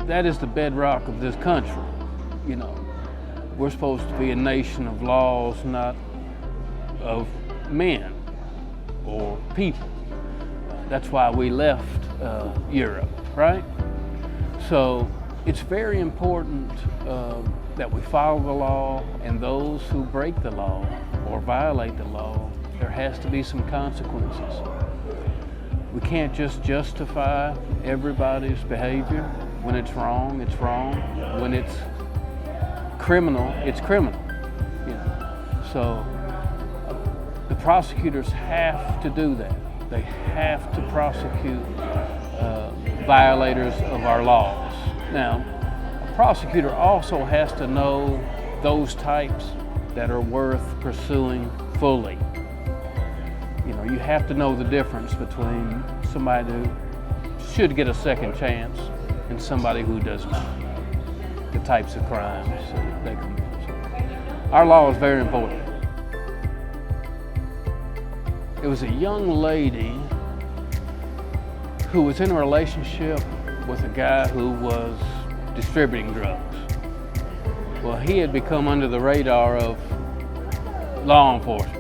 that is the bedrock of this country. You know, we're supposed to be a nation of laws, not of men or people. That's why we left Europe, right? So it's very important that we follow the law, and those who break the law or violate the law, there has to be some consequences. We can't just justify everybody's behavior. When it's wrong, it's wrong. When it's criminal, it's criminal. You know? So the prosecutors have to do that. They have to prosecute violators of our laws. Now, a prosecutor also has to know those types that are worth pursuing fully. You know, you have to know the difference between somebody who should get a second chance and somebody who does not. The types of crimes that they commit. So our law is very important. It was a young lady who was in a relationship with a guy who was distributing drugs. Well, he had become under the radar of law enforcement.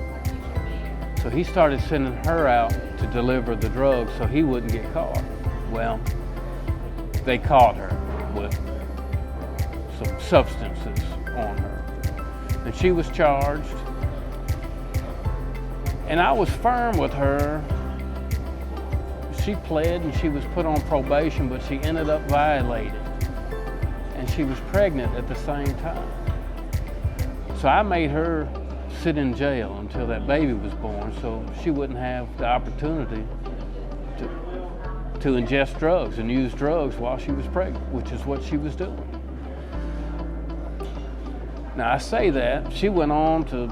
So he started sending her out to deliver the drugs so he wouldn't get caught. Well, they caught her with some substances on her. And she was charged. And I was firm with her. She pled and she was put on probation, but she ended up violated. And she was pregnant at the same time. So I made her sit in jail until that baby was born, so she wouldn't have the opportunity to ingest drugs and use drugs while she was pregnant, which is what she was doing. Now I say that, she went on to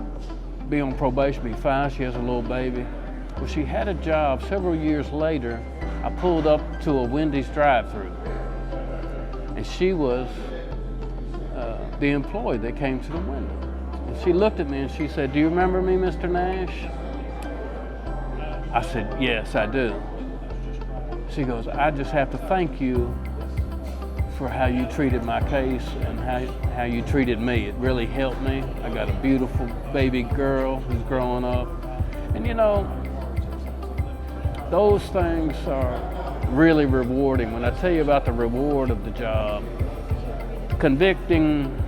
be on probation, be fine, she has a little baby. Well, she had a job several years later. I pulled up to a Wendy's drive-thru, and she was the employee that came to the window. And she looked at me and she said, "Do you remember me, Mr. Nash?" I said, "Yes, I do." She goes, "I just have to thank you for how you treated my case and how you treated me. It really helped me. I got a beautiful baby girl who's growing up." And you know, those things are really rewarding. When I tell you about the reward of the job, convicting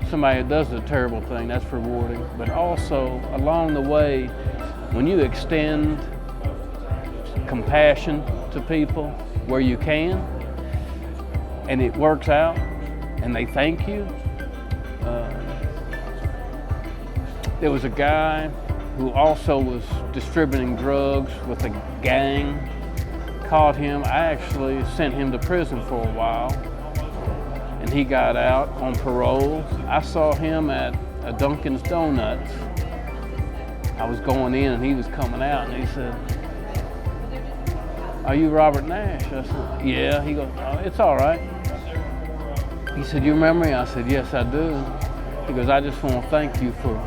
somebody who does a terrible thing, that's rewarding. But also, along the way, when you extend compassion to people where you can, and it works out, and they thank you. There was a guy who also was distributing drugs with a gang. Caught him. I actually sent him to prison for a while, and he got out on parole. I saw him at a Dunkin's Donuts. I was going in and he was coming out, and he said, "Are you Robert Nash?" I said, "Yeah." He goes, "Oh, it's all right." He said, "You remember me?" I said, "Yes, I do." He goes, "I just want to thank you for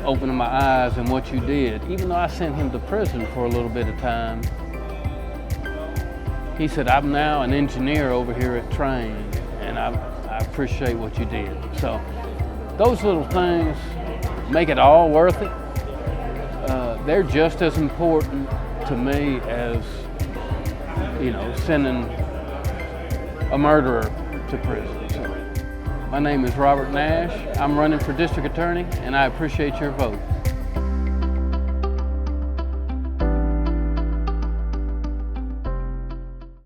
opening my eyes and what you did." Even though I sent him to prison for a little bit of time, he said, "I'm now an engineer over here at Train, and I appreciate what you did." So those little things make it all worth it. They're just as important to me as, you know, sending a murderer to prison. So, my name is Robert Nash. I'm running for district attorney, and I appreciate your vote.